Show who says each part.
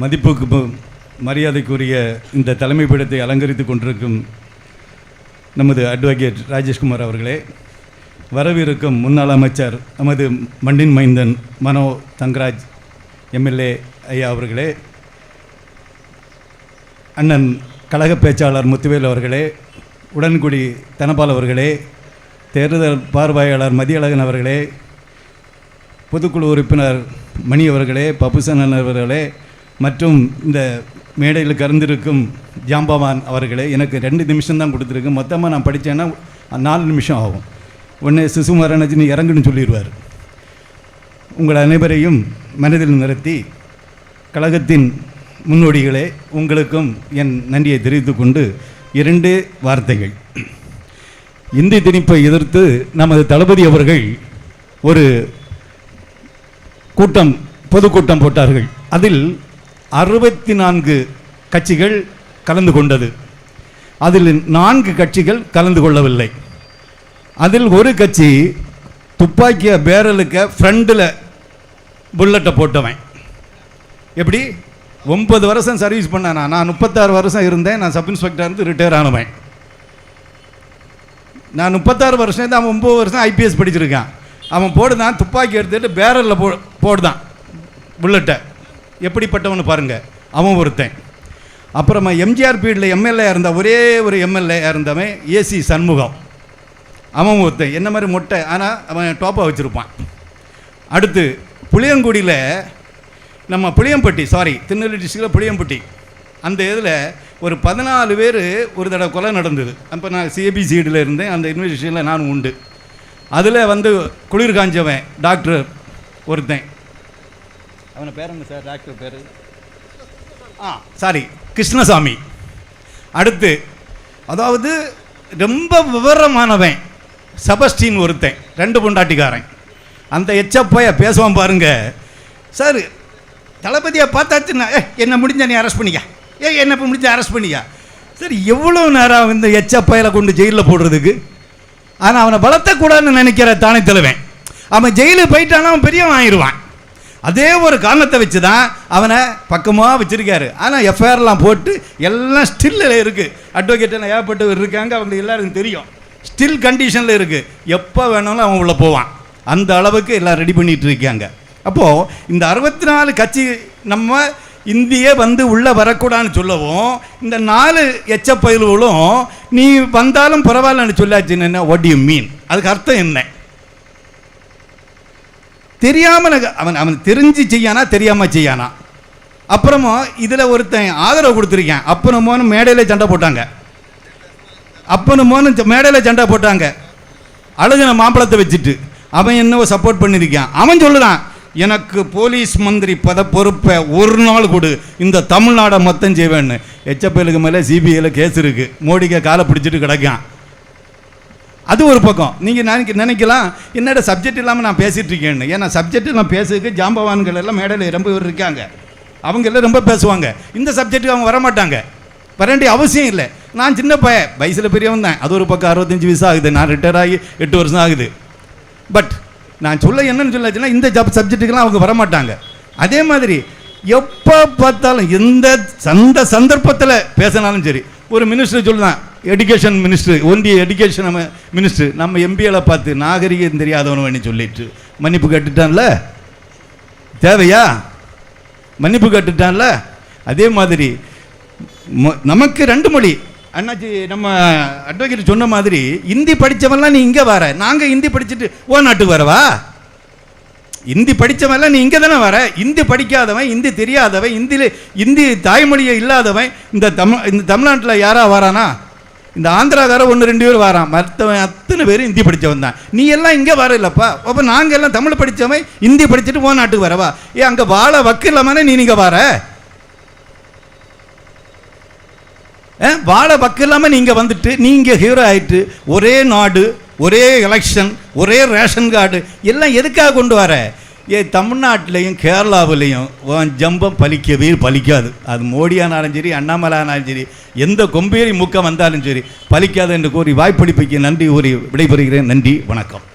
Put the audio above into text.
Speaker 1: மதிப்புக்கு மரியாதைக்குரிய இந்த தலைமை பீடத்தை அலங்கரித்து கொண்டிருக்கும் நமது அட்வொகேட் ராஜேஷ்குமார் அவர்களே, வரவிருக்கும் முன்னாள் அமைச்சர் நமது மண்ணின் மைந்தன் மனோ தங்கராஜ் எம்எல்ஏ ஐயா அவர்களே, அண்ணன் கழக பேச்சாளர் முத்துவேல் அவர்களே, உடன்குடி தனபால் அவர்களே, தேர்தல் பார்வையாளர் மதியழகன் அவர்களே, பொதுக்குழு உறுப்பினர் மணி அவர்களே, பப்புசனன் அவர்களே மற்றும் இந்த மேடையில் கலந்திருக்கும் ஜாம்பவான் அவர்களே, எனக்கு 2 நிமிஷம் தான் கொடுத்துருக்கு. மொத்தமாக நான் படித்தேன்னா 4 நிமிஷம் ஆகும். உடனே சிசுமரணஜினி இறங்குன்னு சொல்லிடுவார். உங்கள் அனைவரையும் மனதில் நிறுத்தி கழகத்தின் முன்னோடிகளே, உங்களுக்கும் என் நன்றியை தெரிவித்து கொண்டு 2 வார்த்தைகள். இந்தி திணிப்பை எதிர்த்து நமது தளபதி அவர்கள் ஒரு பொதுக்கூட்டம் போட்டார்கள். அதில் 64 கட்சிகள் கலந்து கொண்டது. அதில் 4 கட்சிகள் கலந்து கொள்ளவில்லை. அதில் ஒரு கட்சி துப்பாக்கிய பேரலுக்கு ஃப்ரண்டில் புல்லட்டை போட்டவன். எப்படி 9 வருஷம் சர்வீஸ் பண்ணானா? நான் 36 வருஷம் இருந்தேன். நான் சப் இன்ஸ்பெக்டர் இருந்து ரிட்டையர் ஆனவன். நான் 36 வருஷம் தான். அவன் 9 வருஷம் ஐபிஎஸ் படிச்சிருக்கான். அவன் போடுதான், துப்பாக்கி எடுத்துகிட்டு பேரலில் போடுதான் புல்லட்டை. எப்படிப்பட்டவனு பாருங்கள். அவன் ஒருத்தன். அப்புறமா எம்ஜிஆர் பீரியடில் எம்எல்ஏ இருந்த ஒரே ஒரு எம்எல்ஏ இருந்தவன் ஏசி சண்முகம். அவன் ஒருத்தன். என்ன மாதிரி மொட்டை, ஆனால் அவன் டோப்பாக வச்சுருப்பான். அடுத்து புளியங்குடியில் நம்ம புளியம்பட்டி, திருநெல்வேலி டிஸ்ட்ரிக்டில் புளியம்பட்டி, அந்த இதில் ஒரு 14 பேர் ஒரு தடவை கொலை நடந்தது. அப்போ நான் சிபிசிடியில் இருந்தேன். அந்த யூனிவர்சிட்டியில் நானும் உண்டு. அதில் குளிர் காஞ்சவன் டாக்டர் ஒருத்தன். அவனை பேர் என்ன சார்? டாக்டர் பேர் கிருஷ்ணசாமி. அடுத்து அதாவது ரொம்ப விவரமானவன் செபஸ்டின் ஒருத்தன், 2 பொண்டாட்டிக்காரன். அந்த எச்சப்பைய பேசுவான் பாருங்க. சார் தளபதியை பார்த்தாச்சுன்னா என்ன முடிஞ்ச நீ அரெஸ்ட் பண்ணிக்க, என்ன இப்போ முடிஞ்ச அரெஸ்ட் பண்ணிக்க. சரி, எவ்வளோ நேரம் இந்த எச்சப்பையில கொண்டு ஜெயிலில் போடுறதுக்கு? ஆனால் அவனை வளர்த்தக்கூடாதுன்னு நினைக்கிற தானே தலைவன். அவன் ஜெயிலுக்கு போயிட்டானா அவன் பெரியவன் ஆயிடுவான். அதே ஒரு காரணத்தை வச்சு தான் அவனை பக்கமாக வச்சுருக்காரு. ஆனால் எஃப்ஐஆர்லாம் போட்டு எல்லாம் ஸ்டில்லில் இருக்குது. அட்வொகேட்டில் ஏகப்பட்டு இருக்காங்க. அவங்க எல்லாருக்கும் தெரியும். ஸ்டில் கண்டிஷனில் இருக்குது. எப்போ வேணாலும் அவன் உள்ளே போவான். அந்த அளவுக்கு எல்லாம் ரெடி பண்ணிகிட்டு இருக்காங்க. அப்போது இந்த 64 கட்சி நம்ம இந்தியே உள்ளே வரக்கூடாதுன்னு சொல்லவும், இந்த 4 எச்சப்பயில்களும் நீ வந்தாலும் பரவாயில்லன்னு சொல்லாச்சுன்னு என்ன? What you mean? அதுக்கு அர்த்தம் என்ன? தெரியாமல் அவன் தெரிஞ்சு செய்யானா தெரியாமல் செய்யானா? அப்புறமா இதில் ஒருத்தன் ஆதரவு கொடுத்துருக்கேன். அப்பனுமோன்னு மேடையில் சண்டை போட்டாங்க. அழுகின மாம்பழத்தை வச்சுட்டு அவன் என்னவோ சப்போர்ட் பண்ணியிருக்கான். அவன் சொல்லுறான், எனக்கு போலீஸ் மந்திரி பொறுப்பை ஒரு நாள் கொடு, இந்த தமிழ்நாடை மொத்தம் செய்வேன்னு. எச்சப்பேலுக்கு மேலே சிபிஐயில் கேஸ் இருக்குது. மோடிக்கு காலை பிடிச்சிட்டு கிடக்கான். அது ஒரு பக்கம். நீங்கள் நினைக்கலாம் என்னோட சப்ஜெக்ட் இல்லாமல் நான் பேசிகிட்டு இருக்கேன்னு. ஏன்னா சப்ஜெக்ட் நான் பேசுறதுக்கு ஜாம்பவான்கள் எல்லாம் மேடையில் ரொம்ப பேர் இருக்காங்க. அவங்க எல்லாம் ரொம்ப பேசுவாங்க. இந்த சப்ஜெக்ட்டுக்கு அவங்க வரமாட்டாங்க. வர வேண்டிய அவசியம் இல்லை. நான் சின்ன வயசில் பெரியவன் தான். அது ஒரு பக்கம் 65 வயசு ஆகுது. நான் ரிட்டையர் ஆகி 8 வருஷம் ஆகுது. பட் நான் என்னன்னு சொல்லாச்சுன்னா இந்த சப்ஜெக்ட்டுக்கெல்லாம் அவங்க வரமாட்டாங்க. அதே மாதிரி எப்போ பார்த்தாலும் எந்த சந்தர்ப்பத்தில் பேசினாலும் சரி, ஒரு மினிஸ்டர் சொல்லுதான், எஜுகேஷன் மினிஸ்டர், ஒன்றிய எஜுகேஷன் மினிஸ்டர், நம்ம எம்பிஏல பார்த்து நாகரிகம் தெரியாதவனு சொல்லிட்டு மன்னிப்பு கேட்டுட்டான்ல. தேவையா? மன்னிப்பு கேட்டுட்டான்ல. அதே மாதிரி நமக்கு 2 மொழி. அண்ணாச்சி நம்ம அட்வொகேட் சொன்ன மாதிரி இந்தி படித்தவன்லாம் நீ இங்கே வர, நாங்கள் இந்தி படிச்சுட்டு நாட்டுக்கு வரவா? இந்தி படித்தவன்லாம் நீ இங்கே தானே வர. இந்தி படிக்காதவன், இந்தி தெரியாதவன், இந்தி தாய்மொழியை இல்லாதவன் இந்த தமிழ்நாட்டில் யாரா வரானா? இந்த ஆந்திராக்கார 1-2 பேர் வரான். மற்றவன் அத்தனை பேர் இந்தி படித்தவன் தான். நீ எல்லாம் இங்கே வர இல்லைப்பா. அப்போ நாங்கள் எல்லாம் தமிழ் படித்தவன் இந்தி படிச்சுட்டு நாட்டுக்கு வரவா? அங்கே வாழ வக்கு இல்லாமனே நீ இங்கே வர. வாழ வக்கு இல்லாமல் நீங்கள் வந்துட்டு நீங்கள் ஹீரோ ஆகிட்டு ஒரே நாடு, ஒரே எலெக்ஷன், ஒரே ரேஷன் கார்டு எல்லாம் எதுக்காக கொண்டு வர? தமிழ்நாட்டிலையும் கேரளாவிலையும் ஜம்பம் பலிக்காது. அது மோடியானாலும் சரி, அண்ணாமலை ஆனாலும் சரி, எந்த கொம்பேறி முக்கம் வந்தாலும் சரி பலிக்காது என்று கூறி வாய்ப்பளிப்புக்கு நன்றி கூறி விடைபெறுகிறேன். நன்றி, வணக்கம்.